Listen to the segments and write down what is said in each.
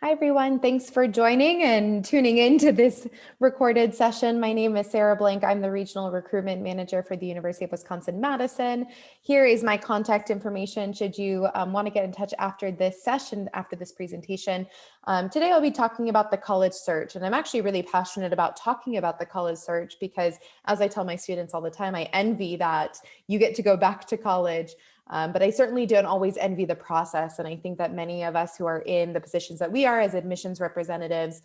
Hi, everyone. Thanks for joining and tuning in to this recorded session. My name is Sarah Blank. I'm the Regional Recruitment Manager for the University of Wisconsin-Madison. Here is my contact information should you want to get in touch after this session, after this presentation. Today, I'll be talking about the college search, and I'm actually really passionate about talking about the college search because, as I tell my students all the time, I envy that you get to go back to college. But I certainly don't always envy the process. And I think that many of us who are in the positions that we are as admissions representatives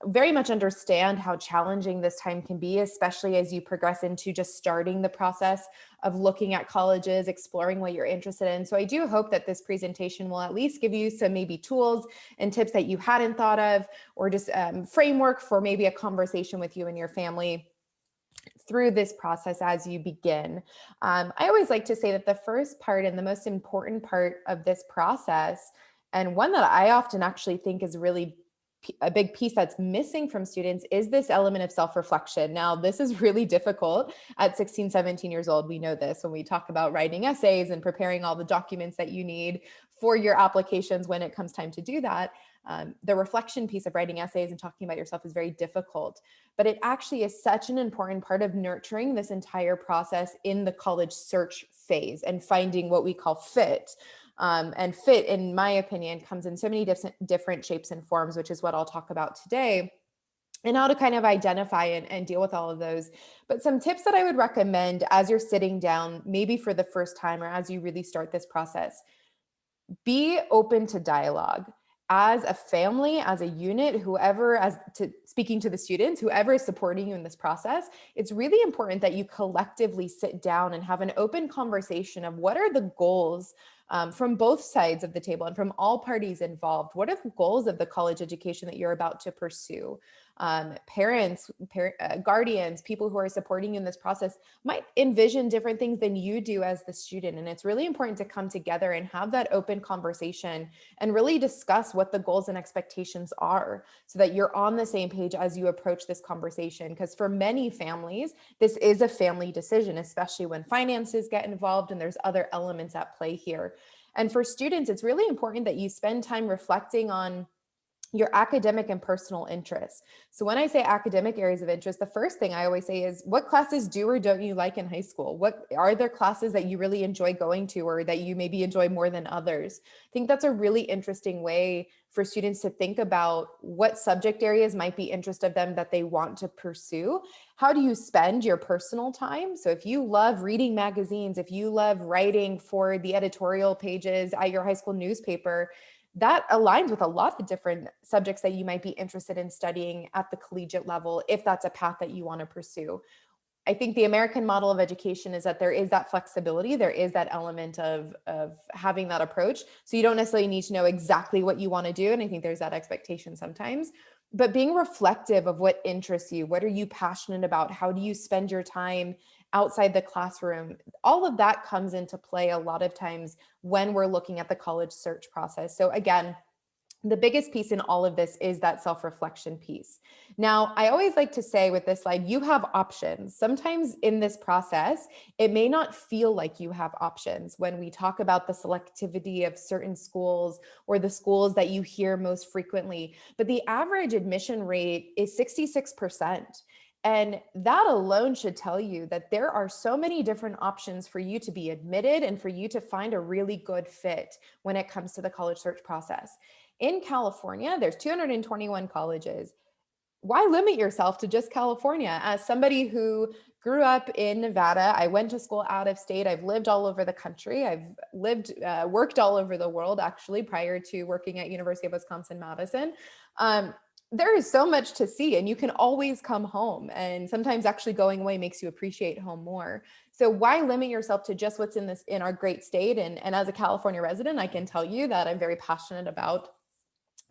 very much understand how challenging this time can be, especially as you progress into just starting the process of looking at colleges, exploring what you're interested in. So I do hope that this presentation will at least give you some maybe tools and tips that you hadn't thought of, or just framework for maybe a conversation with you and your family through this process as you begin. I always like to say that the first part and the most important part of this process, and one that I often actually think is really a big piece that's missing from students, is this element of self-reflection. Now, this is really difficult at 16, 17 years old. We know this when we talk about writing essays and preparing all the documents that you need for your applications when it comes time to do that. The reflection piece of writing essays and talking about yourself is very difficult, but it actually is such an important part of nurturing this entire process in the college search phase and finding what we call fit. And fit, in my opinion, comes in so many different shapes and forms, which is what I'll talk about today, and how to kind of identify and deal with all of those. But some tips that I would recommend as you're sitting down, maybe for the first time or as you really start this process: be open to dialogue. As a family, as a unit, speaking to the students, whoever is supporting you in this process, it's really important that you collectively sit down and have an open conversation of what are the goals from both sides of the table and from all parties involved. What are the goals of the college education that you're about to pursue? Parents, guardians, people who are supporting you in this process might envision different things than you do as the student. And it's really important to come together and have that open conversation and really discuss what the goals and expectations are so that you're on the same page as you approach this conversation. Because for many families, this is a family decision, especially when finances get involved and there's other elements at play here. And for students, it's really important that you spend time reflecting on your academic and personal interests. So when I say academic areas of interest, the first thing I always say is, what classes do or don't you like in high school? What are there classes that you really enjoy going to or that you maybe enjoy more than others? I think that's a really interesting way for students to think about what subject areas might be interest of them that they want to pursue. How do you spend your personal time? So if you love reading magazines, if you love writing for the editorial pages at your high school newspaper, that aligns with a lot of different subjects that you might be interested in studying at the collegiate level, if that's a path that you want to pursue. I think the American model of education is that there is that flexibility, there is that element of having that approach. So you don't necessarily need to know exactly what you want to do. And I think there's that expectation sometimes, but being reflective of what interests you, what are you passionate about? How do you spend your time outside the classroom? All of that comes into play a lot of times when we're looking at the college search process. So again, the biggest piece in all of this is that self-reflection piece. Now, I always like to say with this slide, you have options. Sometimes in this process, it may not feel like you have options when we talk about the selectivity of certain schools or the schools that you hear most frequently, but the average admission rate is 66%. And that alone should tell you that there are so many different options for you to be admitted and for you to find a really good fit when it comes to the college search process. In California, there's 221 colleges. Why limit yourself to just California? As somebody who grew up in Nevada, I went to school out of state. I've lived all over the country. I've worked all over the world, actually, prior to working at University of Wisconsin-Madison. There is so much to see, and you can always come home. And sometimes actually going away makes you appreciate home more. So why limit yourself to just what's in our great state? And as a California resident, I can tell you that I'm very passionate about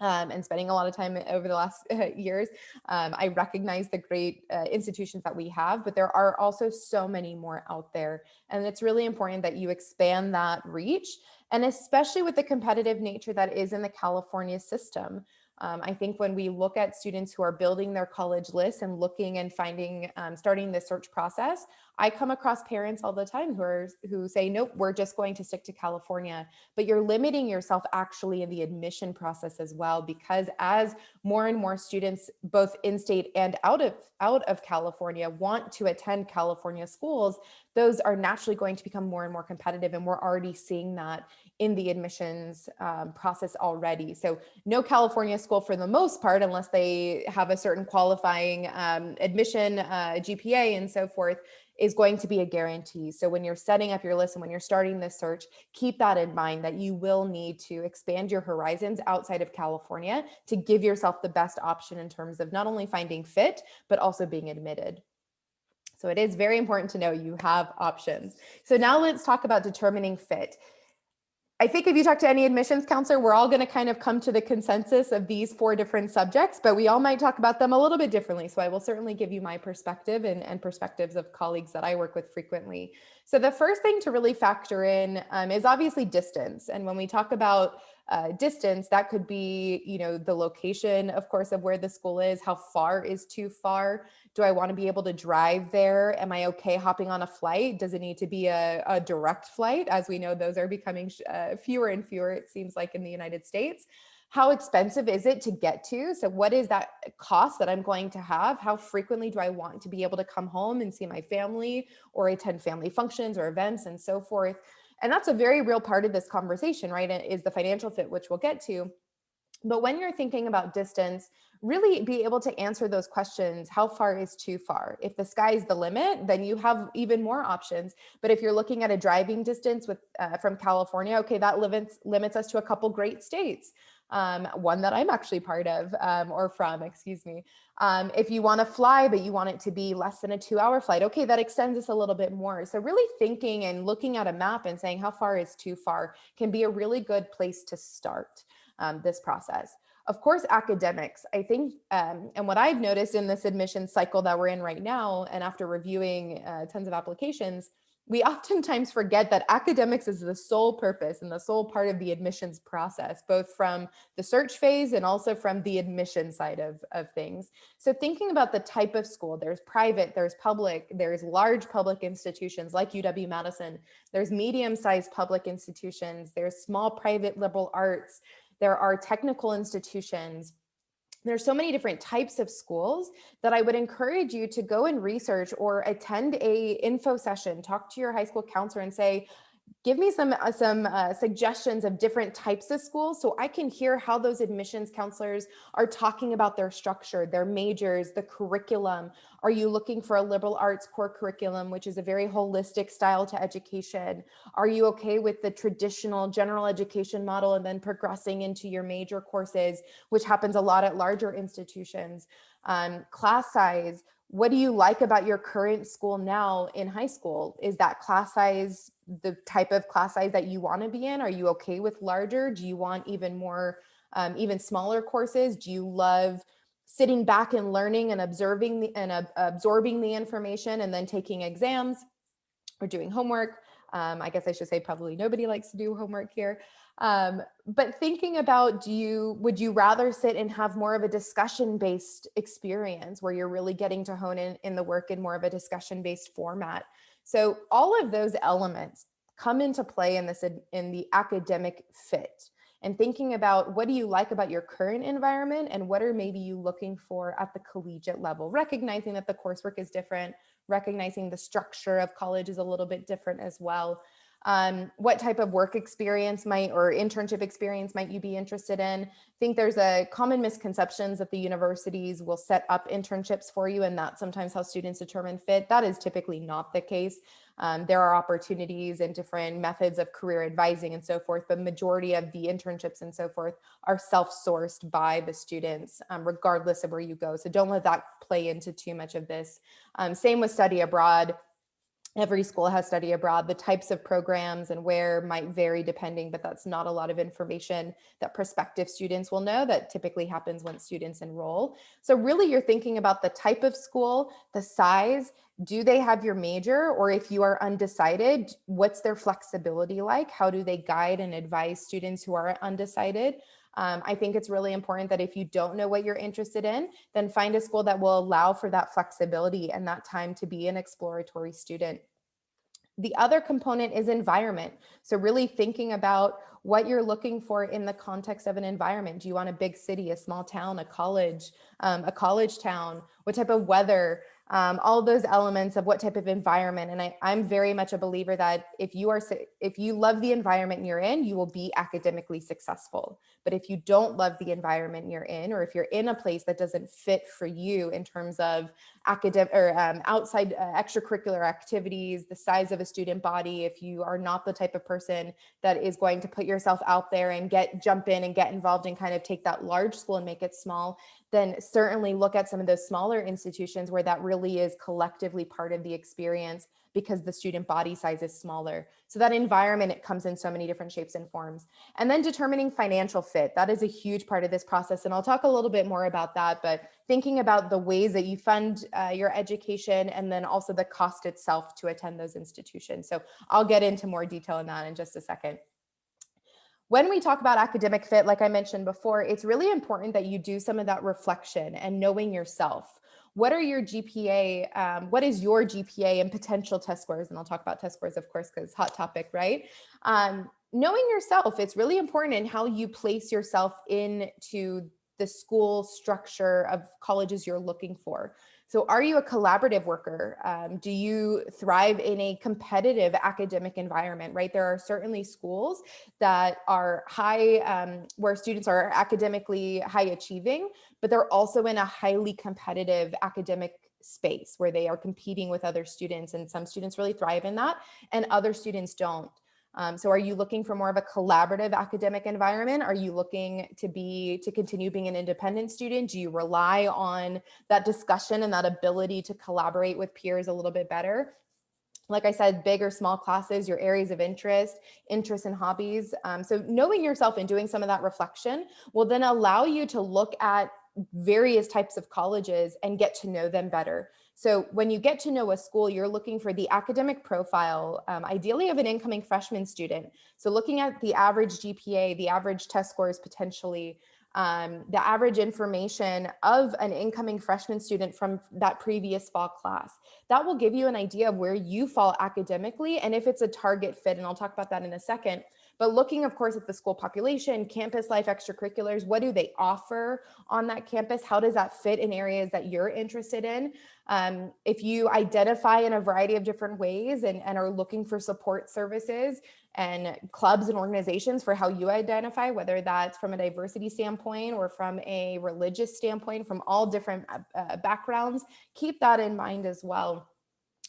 and spending a lot of time over the last years. I recognize the great institutions that we have, but there are also so many more out there. And it's really important that you expand that reach, and especially with the competitive nature that is in the California system. I think when we look at students who are building their college lists and looking and finding, starting the search process, I come across parents all the time who say, nope, we're just going to stick to California. But you're limiting yourself actually in the admission process as well, because as more and more students, both in-state and out of California, want to attend California schools, those are naturally going to become more and more competitive. And we're already seeing that in the admissions process already. So no California school for the most part, unless they have a certain qualifying admission GPA and so forth, is going to be a guarantee. So when you're setting up your list and when you're starting this search, keep that in mind, that you will need to expand your horizons outside of California to give yourself the best option in terms of not only finding fit, but also being admitted. So it is very important to know you have options. So now let's talk about determining fit. I think if you talk to any admissions counselor, we're all going to kind of come to the consensus of these 4 different subjects, but we all might talk about them a little bit differently. So I will certainly give you my perspective and perspectives of colleagues that I work with frequently. So the first thing to really factor in is obviously distance. And when we talk about distance, that could be, the location, of course, of where the school is. How far is too far? Do I want to be able to drive there? Am I okay hopping on a flight? Does it need to be a direct flight? As we know, those are becoming fewer and fewer, it seems like, in the United States. How expensive is it to get to? So what is that cost that I'm going to have? How frequently do I want to be able to come home and see my family or attend family functions or events and so forth? And that's a very real part of this conversation, right? Is the financial fit, which we'll get to. But when you're thinking about distance, really be able to answer those questions. How far is too far? If the sky's the limit, then you have even more options. But if you're looking at a driving distance from California, okay, that limits us to a couple great states. One that I'm actually part of or from, excuse me. If you want to fly, but you want it to be less than a 2-hour flight, okay, that extends us a little bit more. So really thinking and looking at a map and saying how far is too far can be a really good place to start this process. Of course, academics, I think, and what I've noticed in this admission cycle that we're in right now, and after reviewing tons of applications, we oftentimes forget that academics is the sole purpose and the sole part of the admissions process, both from the search phase and also from the admission side of things. So thinking about the type of school, there's private, there's public, there's large public institutions like UW-Madison, there's medium-sized public institutions, there's small private liberal arts, there are technical institutions. There's so many different types of schools that I would encourage you to go and research or attend a info session, talk to your high school counselor and say, give me some suggestions of different types of schools so I can hear how those admissions counselors are talking about their structure, their majors, the curriculum. Are you looking for a liberal arts core curriculum, which is a very holistic style to education? Are you okay with the traditional general education model and then progressing into your major courses, which happens a lot at larger institutions? Class size. What do you like about your current school now in high school? Is that class size the type of class size that you want to be in? Are you okay with larger? Do you want even more, even smaller courses? Do you love sitting back and learning and absorbing the information and then taking exams or doing homework? I guess I should say probably nobody likes to do homework here. But thinking about, would you rather sit and have more of a discussion-based experience where you're really getting to hone in the work in more of a discussion-based format? So all of those elements come into play in the academic fit, and thinking about what do you like about your current environment and what are maybe you looking for at the collegiate level, recognizing that the coursework is different, recognizing the structure of college is a little bit different as well. What type of work experience or internship experience might you be interested in? I think there's a common misconceptions that the universities will set up internships for you, and that's sometimes how students determine fit. That is typically not the case. There are opportunities and different methods of career advising and so forth, but majority of the internships and so forth are self-sourced by the students, regardless of where you go. So don't let that play into too much of this. Same with study abroad. Every school has study abroad. The types of programs and where might vary depending, but that's not a lot of information that prospective students will know. That typically happens when students enroll. So really you're thinking about the type of school, the size, Do they have your major? Or if you are undecided, what's their flexibility like? How do they guide and advise students who are undecided? I think it's really important that if you don't know what you're interested in, then find a school that will allow for that flexibility and that time to be an exploratory student. The other component is environment. So really thinking about what you're looking for in the context of an environment. Do you want a big city, a small town, a college town? What type of weather? All those elements of what type of environment. And I'm very much a believer that if you love the environment you're in, you will be academically successful. But if you don't love the environment you're in, or if you're in a place that doesn't fit for you in terms of academic or outside extracurricular activities, the size of a student body, if you are not the type of person that is going to put yourself out there and jump in and get involved and kind of take that large school and make it small, then certainly look at some of those smaller institutions where that really is collectively part of the experience because the student body size is smaller. So that environment, it comes in so many different shapes and forms. And then determining financial fit. That is a huge part of this process. And I'll talk a little bit more about that, but thinking about the ways that you fund your education and then also the cost itself to attend those institutions. So I'll get into more detail in that in just a second. When we talk about academic fit, like I mentioned before, it's really important that you do some of that reflection and knowing yourself. What are your GPA? What is your GPA and potential test scores? And I'll talk about test scores, of course, because hot topic, right? Knowing yourself, it's really important in how you place yourself into the school structure of colleges you're looking for. So are you a collaborative worker? Do you thrive in a competitive academic environment, right? There are certainly schools that are high, where students are academically high achieving, but they're also in a highly competitive academic space where they are competing with other students, and some students really thrive in that and other students don't. So are you looking for more of a collaborative academic environment? Are you looking to continue being an independent student? Do you rely on that discussion and that ability to collaborate with peers a little bit better? Like I said, big or small classes, your areas of interests and hobbies. So knowing yourself and doing some of that reflection will then allow you to look at various types of colleges and get to know them better. So when you get to know a school, you're looking for the academic profile, ideally of an incoming freshman student. So looking at the average GPA, the average test scores potentially, the average information of an incoming freshman student from that previous fall class. That will give you an idea of where you fall academically and if it's a target fit. And I'll talk about that in a second. But looking, of course, at the school population, campus life, extracurriculars, what do they offer on that campus? How does that fit in areas that you're interested in? If you identify in a variety of different ways and are looking for support services and clubs and organizations for how you identify, whether that's from a diversity standpoint or from a religious standpoint, from all different backgrounds, keep that in mind as well.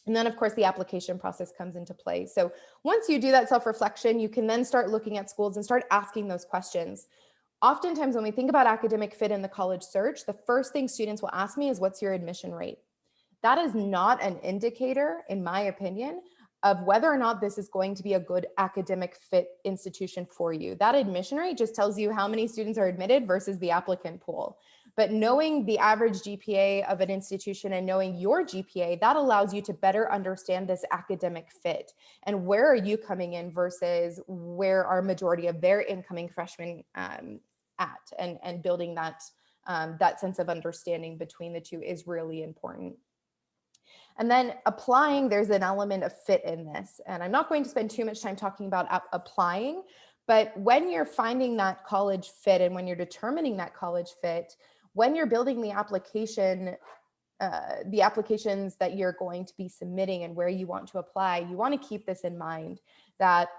And then, of course, the application process comes into play. So once you do that self-reflection, you can then start looking at schools and start asking those questions. Oftentimes, when we think about academic fit in the college search, the first thing students will ask me is, what's your admission rate? That is not an indicator, in my opinion, of whether or not this is going to be a good academic fit institution for you. That admission rate just tells you how many students are admitted versus the applicant pool. But knowing the average GPA of an institution and knowing your GPA, that allows you to better understand this academic fit and where are you coming in versus where are majority of their incoming freshmen at, and building that sense of understanding between the two is really important. And then applying, there's an element of fit in this. And I'm not going to spend too much time talking about applying, but when you're finding that college fit and when you're determining that college fit, when you're building the application, the applications that you're going to be submitting and where you want to apply, you want to keep this in mind, that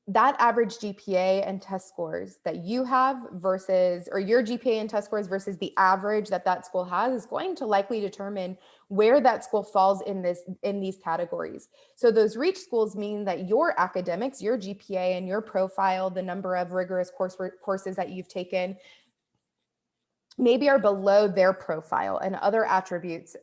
average GPA and test scores that you have versus, or your GPA and test scores versus the average that school has is going to likely determine where that school falls in these categories. So those reach schools mean that your academics, your GPA and your profile, the number of rigorous courses that you've taken, maybe are below their profile, and other attributes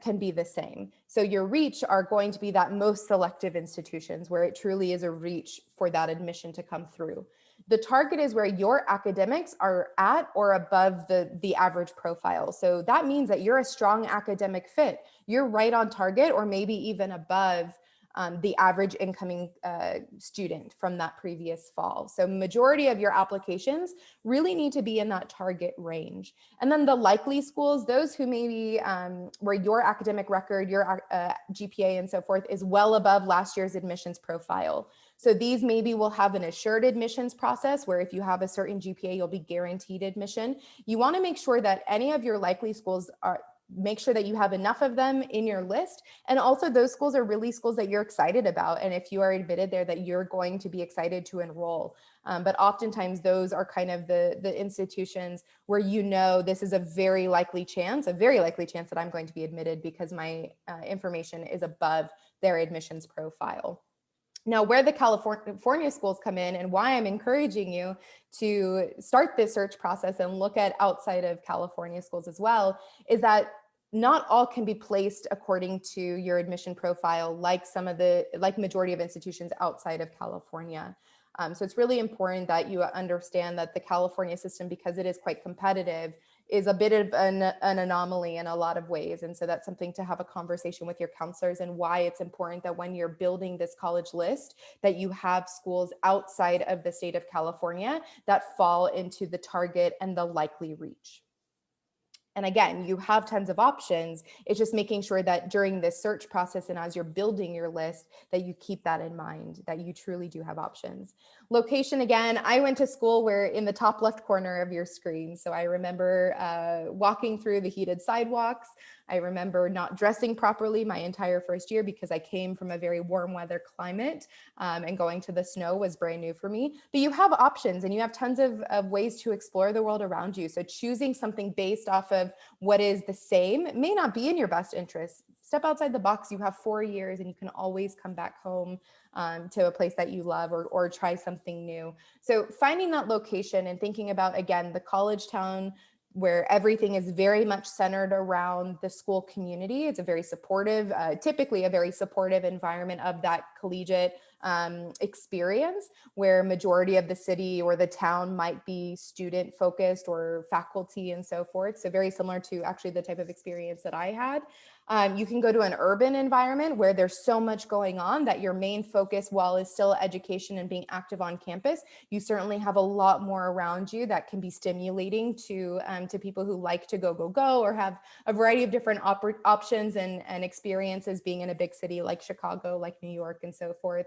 can be the same. So your reach are going to be that most selective institutions where it truly is a reach for that admission to come through. The target is where your academics are at or above the average profile. So that means that you're a strong academic fit. You're right on target or maybe even above the average incoming student from that previous fall. So majority of your applications really need to be in that target range. And then the likely schools, those who maybe where your academic record, your GPA and so forth is well above last year's admissions profile. So these maybe will have an assured admissions process where if you have a certain GPA, you'll be guaranteed admission. You want to make sure that any of your likely schools make sure that you have enough of them in your list. And also those schools are really schools that you're excited about. And if you are admitted there, that you're going to be excited to enroll. But oftentimes those are kind of the institutions where this is a very likely chance that I'm going to be admitted because my information is above their admissions profile. Now, where the California schools come in and why I'm encouraging you to start this search process and look at outside of California schools as well is that not all can be placed according to your admission profile like majority of institutions outside of California. So it's really important that you understand that the California system, because it is quite competitive, is a bit of an anomaly in a lot of ways. And so that's something to have a conversation with your counselors and why it's important that when you're building this college list, that you have schools outside of the state of California that fall into the target and the likely reach. And again, you have tons of options. It's just making sure that during this search process and as you're building your list, that you keep that in mind, that you truly do have options. Location, again, I went to school where in the top left corner of your screen. So I remember walking through the heated sidewalks. I remember not dressing properly my entire first year because I came from a very warm weather climate and going to the snow was brand new for me. But you have options and you have tons of ways to explore the world around you. So choosing something based off of what is the same may not be in your best interest. Step outside the box. You have 4 years and you can always come back home to a place that you love or try something new. So finding that location and thinking about, again, the college town where everything is very much centered around the school community. It's a very supportive, typically a very supportive environment of that collegiate experience, where majority of the city or the town might be student focused or faculty and so forth. So very similar to actually the type of experience that I had. You can go to an urban environment where there's so much going on that your main focus, while is still education and being active on campus, you certainly have a lot more around you that can be stimulating to people who like to go or have a variety of different options and experiences being in a big city like Chicago, like New York, and so forth.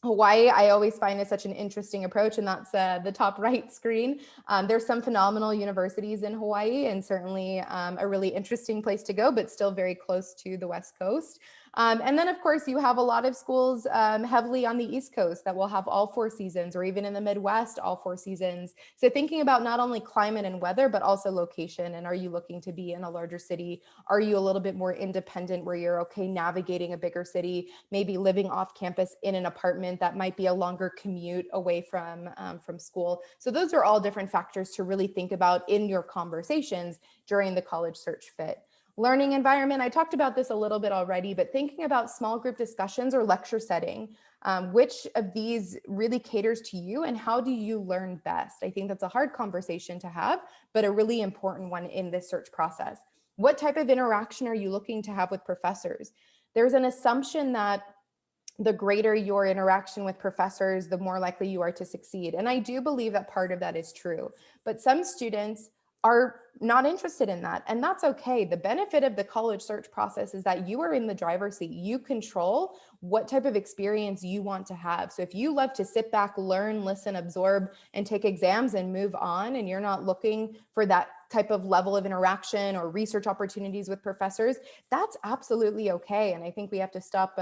Hawaii, I always find is such an interesting approach, and that's the top right screen. There's some phenomenal universities in Hawaii, and certainly a really interesting place to go, but still very close to the West Coast. And then, of course, you have a lot of schools heavily on the East Coast that will have all 4 seasons, or even in the Midwest, all 4 seasons. So thinking about not only climate and weather, but also location. And are you looking to be in a larger city? Are you a little bit more independent where you're okay navigating a bigger city, maybe living off campus in an apartment that might be a longer commute away from school? So those are all different factors to really think about in your conversations during the college search fit. Learning environment, I talked about this a little bit already, but thinking about small group discussions or lecture setting, which of these really caters to you and how do you learn best? I think that's a hard conversation to have, but a really important one in this search process. What type of interaction are you looking to have with professors? There's an assumption that the greater your interaction with professors, the more likely you are to succeed. And I do believe that part of that is true, but some students are not interested in that. And that's okay. The benefit of the college search process is that you are in the driver's seat. You control what type of experience you want to have. So if you love to sit back, learn, listen, absorb, and take exams and move on, and you're not looking for that type of level of interaction or research opportunities with professors, that's absolutely okay. And I think we have to stop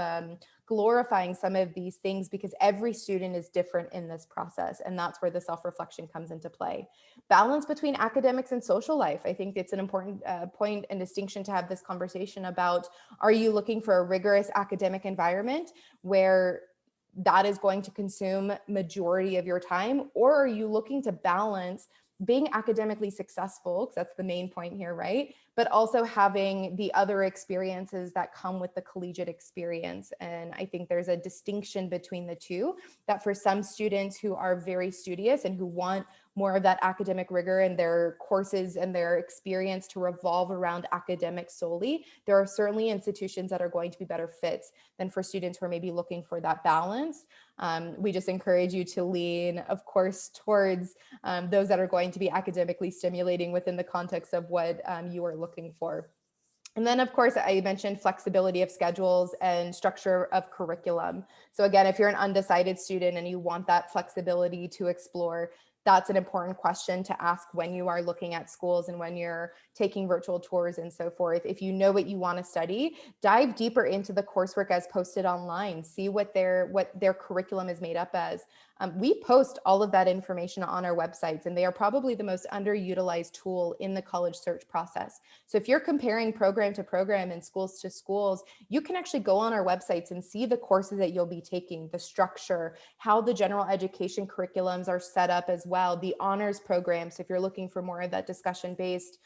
glorifying some of these things because every student is different in this process. And that's where the self-reflection comes into play. Balance between academics and social life. I think it's an important point and distinction to have this conversation about, are you looking for a rigorous academic environment where that is going to consume majority of your time, or are you looking to balance being academically successful, because that's the main point here, right? But also having the other experiences that come with the collegiate experience. And I think there's a distinction between the two, that for some students who are very studious and who want more of that academic rigor and their courses and their experience to revolve around academics solely, there are certainly institutions that are going to be better fits than for students who are maybe looking for that balance. We just encourage you to lean, of course, towards those that are going to be academically stimulating within the context of what you are looking for. And then, of course, I mentioned flexibility of schedules and structure of curriculum. So again, if you're an undecided student and you want that flexibility to explore, that's an important question to ask when you are looking at schools and when you're taking virtual tours and so forth. If you know what you want to study, dive deeper into the coursework as posted online, see what their curriculum is made up as. We post all of that information on our websites, and they are probably the most underutilized tool in the college search process. So if you're comparing program to program and schools to schools, you can actually go on our websites and see the courses that you'll be taking, the structure, how the general education curriculums are set up as well, the honors programs. So if you're looking for more of that discussion-based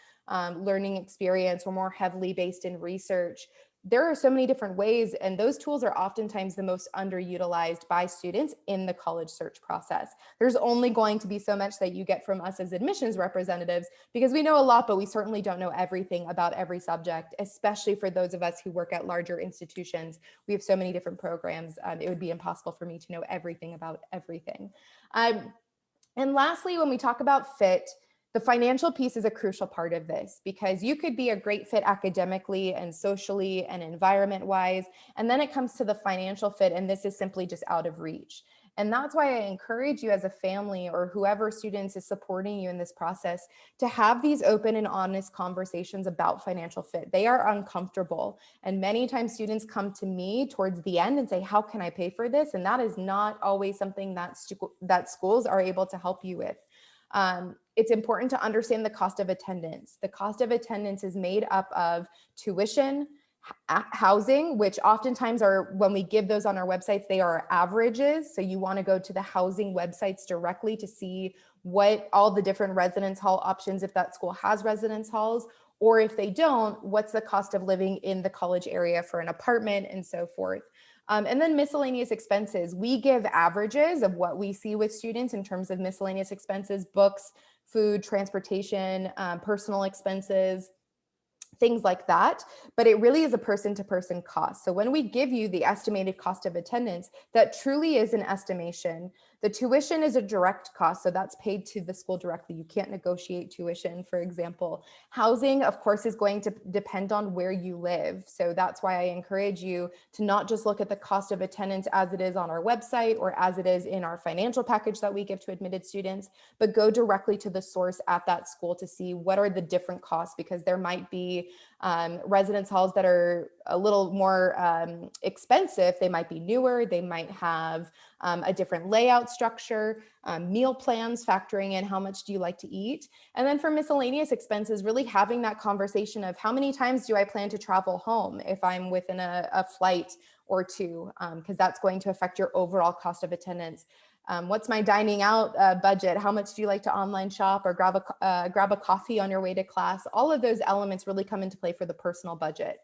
learning experience or more heavily based in research, there are so many different ways, and those tools are oftentimes the most underutilized by students in the college search process. There's only going to be so much that you get from us as admissions representatives, because we know a lot, but we certainly don't know everything about every subject, especially for those of us who work at larger institutions. We have so many different programs. It would be impossible for me to know everything about everything. And lastly, when we talk about fit, the financial piece is a crucial part of this, because you could be a great fit academically and socially and environment-wise, and then it comes to the financial fit, and this is simply just out of reach. And that's why I encourage you as a family or whoever students is supporting you in this process to have these open and honest conversations about financial fit. They are uncomfortable. And many times students come to me towards the end and say, how can I pay for this? And that is not always something that schools are able to help you with. It's important to understand the cost of attendance. The cost of attendance is made up of tuition, housing, which oftentimes are, when we give those on our websites, they are averages. So you want to go to the housing websites directly to see what all the different residence hall options, if that school has residence halls, or if they don't, what's the cost of living in the college area for an apartment and so forth. And then miscellaneous expenses. We give averages of what we see with students in terms of miscellaneous expenses, books, food, transportation, personal expenses, things like that, but it really is a person-to-person cost. So when we give you the estimated cost of attendance, that truly is an estimation. The tuition is a direct cost, so that's paid to the school directly. You can't negotiate tuition, for example. Housing, of course, is going to depend on where you live. So that's why I encourage you to not just look at the cost of attendance as it is on our website or as it is in our financial package that we give to admitted students, but go directly to the source at that school to see what are the different costs, because there might be residence halls that are a little more expensive. They might be newer. They might have a different layout structure, meal plans factoring in how much do you like to eat. And then for miscellaneous expenses, really having that conversation of how many times do I plan to travel home if I'm within a flight or two, because that's going to affect your overall cost of attendance. What's my dining out budget? How much do you like to online shop or grab a coffee on your way to class? All of those elements really come into play for the personal budget.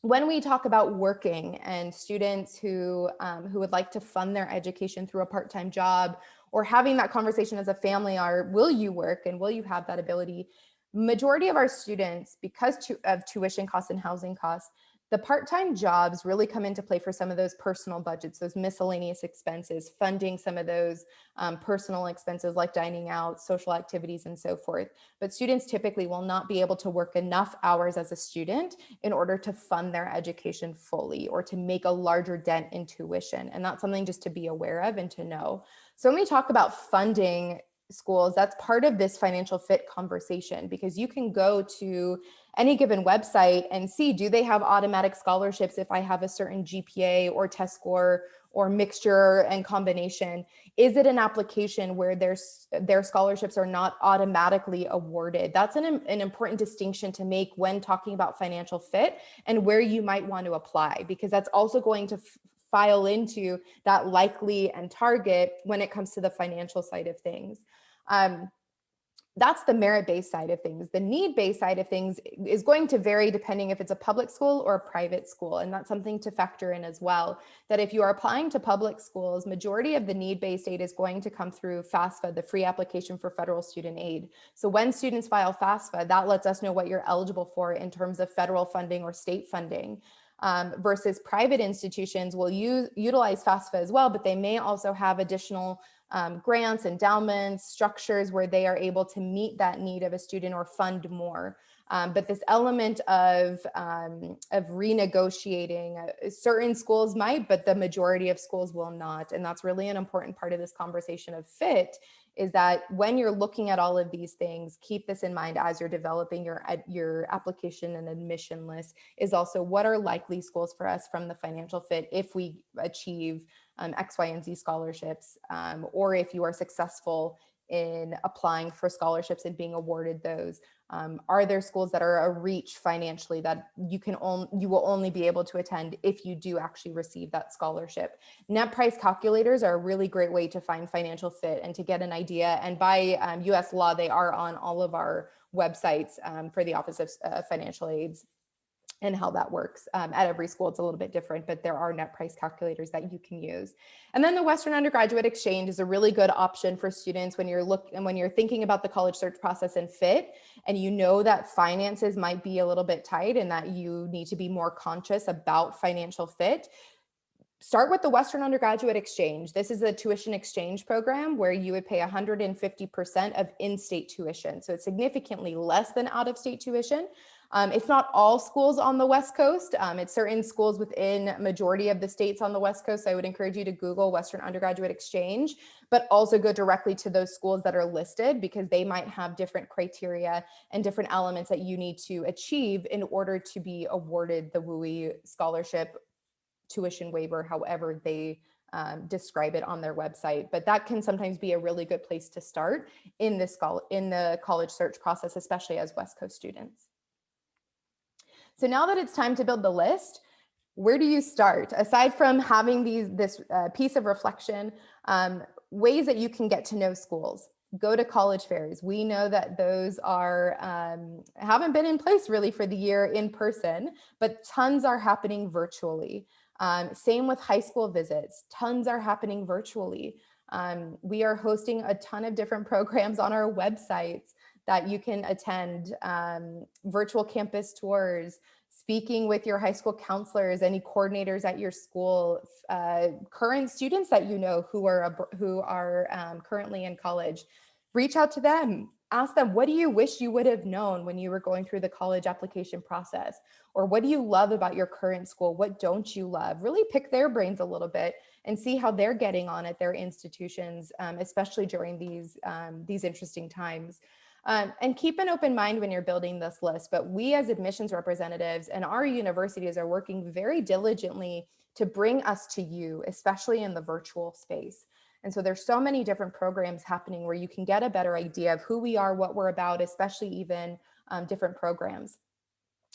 When we talk about working and students who would like to fund their education through a part-time job, or having that conversation as a family are, will you work and will you have that ability? Majority of our students, because of tuition costs and housing costs, the part-time jobs really come into play for some of those personal budgets, those miscellaneous expenses, funding some of those personal expenses like dining out, social activities, and so forth. But students typically will not be able to work enough hours as a student in order to fund their education fully or to make a larger dent in tuition. And that's something just to be aware of and to know. So when we talk about funding schools, that's part of this financial fit conversation, because you can go to any given website and see, do they have automatic scholarships if I have a certain GPA or test score or mixture and combination? Is it an application where their scholarships are not automatically awarded? That's an important distinction to make when talking about financial fit and where you might want to apply, because that's also going to file into that likely and target when it comes to the financial side of things. That's the merit-based side of things. The need-based side of things is going to vary depending if it's a public school or a private school. And that's something to factor in as well, that if you are applying to public schools, majority of the need-based aid is going to come through FAFSA, the free application for federal student aid. So when students file FAFSA, that lets us know what you're eligible for in terms of federal funding or state funding. Versus private institutions will utilize FAFSA as well, but they may also have additional grants, endowments, structures where they are able to meet that need of a student or fund more. But this element of renegotiating, certain schools might, but the majority of schools will not. And that's really an important part of this conversation of fit, is that when you're looking at all of these things, keep this in mind as you're developing your application and admission list, is also what are likely schools for us from the financial fit if we achieve X, Y, and Z scholarships, or if you are successful in applying for scholarships and being awarded those. Are there schools that are a reach financially that you will only be able to attend if you do actually receive that scholarship? Net price calculators are a really great way to find financial fit and to get an idea. And by US law, they are on all of our websites for the Office of Financial Aids. And how that works. At every school, it's a little bit different, but there are net price calculators that you can use. And then the Western Undergraduate Exchange is a really good option for students when you're thinking about the college search process and fit, and you know that finances might be a little bit tight and that you need to be more conscious about financial fit. Start with the Western Undergraduate Exchange. This is a tuition exchange program where you would pay 150% of in-state tuition. So it's significantly less than out-of-state tuition. It's not all schools on the West Coast. It's certain schools within majority of the states on the West Coast. So I would encourage you to Google Western Undergraduate Exchange, but also go directly to those schools that are listed, because they might have different criteria and different elements that you need to achieve in order to be awarded the WUI scholarship, tuition waiver, however they describe it on their website. But that can sometimes be a really good place to start in the college search process, especially as West Coast students. So now that it's time to build the list, where do you start? Aside from having this piece of reflection, ways that you can get to know schools. Go to college fairs. We know that those haven't been in place really for the year in person, but tons are happening virtually. Same with high school visits. Tons are happening virtually. We are hosting a ton of different programs on our websites that you can attend, virtual campus tours, speaking with your high school counselors, any coordinators at your school, current students that you know who are currently in college. Reach out to them. Ask them, what do you wish you would have known when you were going through the college application process? Or what do you love about your current school? What don't you love? Really pick their brains a little bit and see how they're getting on at their institutions, especially during these interesting times. And keep an open mind when you're building this list. But we as admissions representatives and our universities are working very diligently to bring us to you, especially in the virtual space. And so there's so many different programs happening where you can get a better idea of who we are, what we're about, especially even different programs.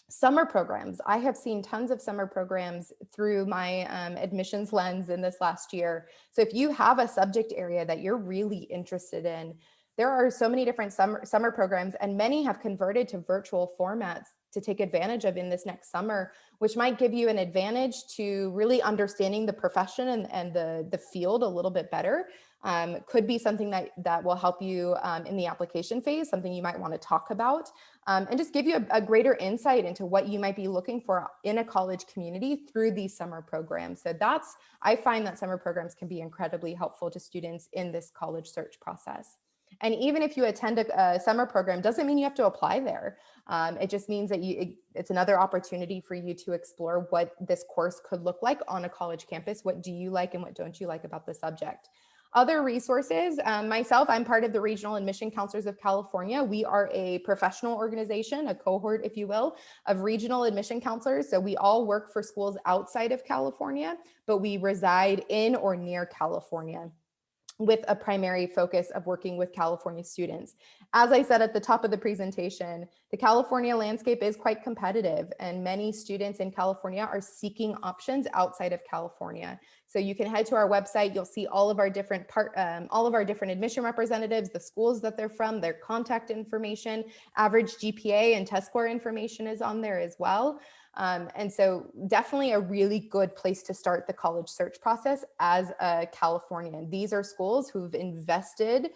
Summer programs. I have seen tons of summer programs through my admissions lens in this last year. So if you have a subject area that you're really interested in, there are so many different summer programs, and many have converted to virtual formats to take advantage of in this next summer, which might give you an advantage to really understanding the profession and the field a little bit better. Could be something that will help you in the application phase, something you might want to talk about, and just give you a greater insight into what you might be looking for in a college community through these summer programs. So I find that summer programs can be incredibly helpful to students in this college search process. And even if you attend a summer program, doesn't mean you have to apply there. It just means that it's another opportunity for you to explore what this course could look like on a college campus. What do you like and what don't you like about the subject? Other resources, myself, I'm part of the Regional Admission Counselors of California. We are a professional organization, a cohort, if you will, of regional admission counselors. So we all work for schools outside of California, but we reside in or near California. with a primary focus of working with California students. As I said at the top of the presentation, the California landscape is quite competitive, and many students in California are seeking options outside of California. So you can head to our website, you'll see all of our different admission representatives, the schools that they're from, their contact information, average GPA and test score information is on there as well. And so definitely a really good place to start the college search process as a Californian. These are schools who've invested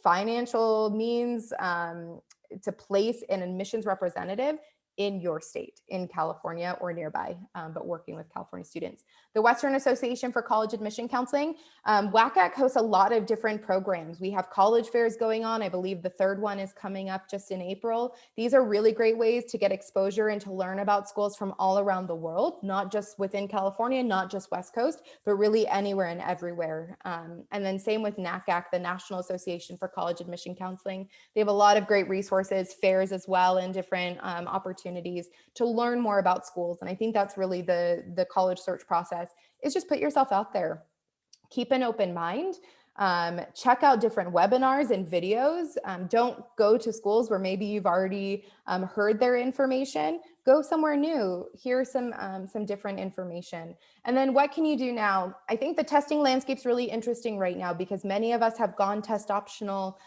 financial means to place an admissions representative in your state, in California or nearby, but working with California students. The Western Association for College Admission Counseling, WACAC hosts a lot of different programs. We have college fairs going on. I believe the third one is coming up just in April. These are really great ways to get exposure and to learn about schools from all around the world, not just within California, not just West Coast, but really anywhere and everywhere. And then same with NACAC, the National Association for College Admission Counseling. They have a lot of great resources, fairs as well, and different opportunities to learn more about schools. And I think that's really the college search process, is just put yourself out there. Keep an open mind. Check out different webinars and videos. Don't go to schools where maybe you've already heard their information. Go somewhere new. Hear some different information. And then what can you do now? I think the testing landscape's really interesting right now because many of us have gone test optional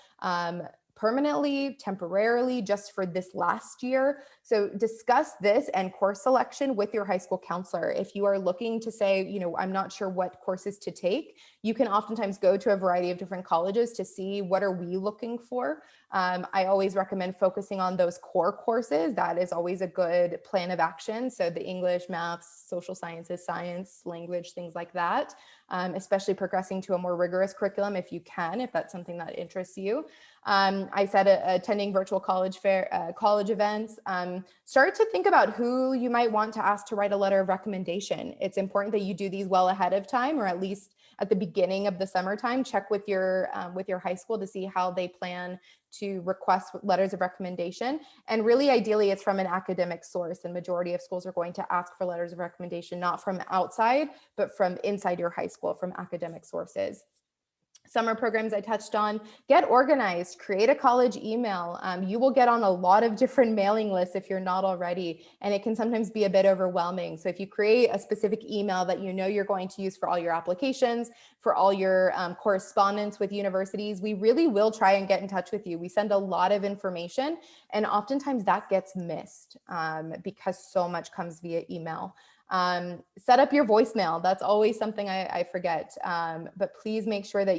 permanently, temporarily, just for this last year. So discuss this and course selection with your high school counselor. If you are looking to say, I'm not sure what courses to take, you can oftentimes go to a variety of different colleges to see what are we looking for. I always recommend focusing on those core courses. That is always a good plan of action. So the English, maths, social sciences, science, language, things like that, especially progressing to a more rigorous curriculum if you can, if that's something that interests you. I said attending virtual college events. Start to think about who you might want to ask to write a letter of recommendation. It's important that you do these well ahead of time, or at least at the beginning of the summertime. Check with your high school to see how they plan to request letters of recommendation. And really, ideally, it's from an academic source. And majority of schools are going to ask for letters of recommendation, not from outside, but from inside your high school, from academic sources. Summer programs I touched on, get organized, create a college email. You will get on a lot of different mailing lists if you're not already, and it can sometimes be a bit overwhelming. So if you create a specific email that you're going to use for all your applications, for all your correspondence with universities, we really will try and get in touch with you. We send a lot of information, and oftentimes that gets missed because so much comes via email. Set up your voicemail. That's always something I forget. But please make sure that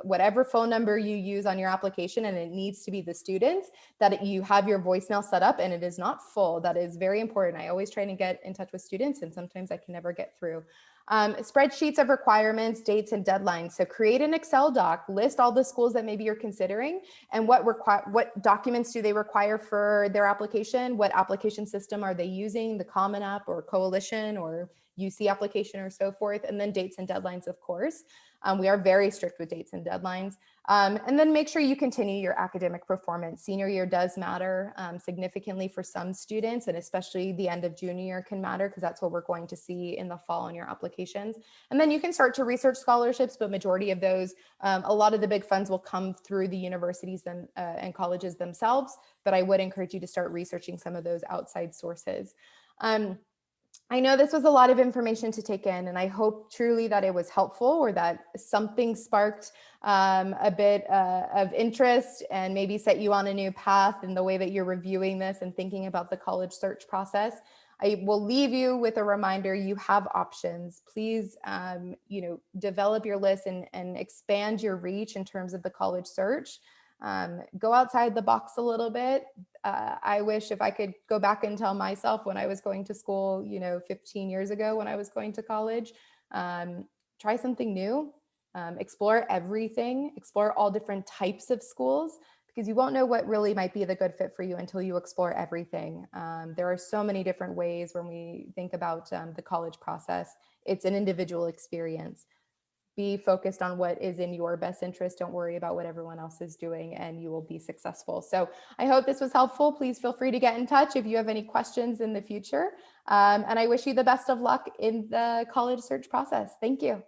whatever phone number you use on your application, and it needs to be the students, that you have your voicemail set up and it is not full. That is very important. I always try to get in touch with students, and sometimes I can never get through. Spreadsheets of requirements, dates, and deadlines. So create an Excel doc, list all the schools that maybe you're considering, and what documents do they require for their application? What application system are they using? The Common App or Coalition or UC application or so forth. And then dates and deadlines, of course. We are very strict with dates and deadlines. And then make sure you continue your academic performance. Senior year does matter significantly for some students, and especially the end of junior year can matter because that's what we're going to see in the fall in your applications. And then you can start to research scholarships, but majority of those, a lot of the big funds will come through the universities and colleges themselves, but I would encourage you to start researching some of those outside sources. I know this was a lot of information to take in, and I hope truly that it was helpful, or that something sparked a bit of interest and maybe set you on a new path in the way that you're reviewing this and thinking about the college search process. I will leave you with a reminder: you have options. Please, develop your list and expand your reach in terms of the college search. Go outside the box a little bit. I wish if I could go back and tell myself when I was going to school, 15 years ago when I was going to college, try something new, explore everything, explore all different types of schools, because you won't know what really might be the good fit for you until you explore everything. There are so many different ways when we think about the college process. It's an individual experience. Be focused on what is in your best interest. Don't worry about what everyone else is doing, and you will be successful. So I hope this was helpful. Please feel free to get in touch if you have any questions in the future. And I wish you the best of luck in the college search process. Thank you.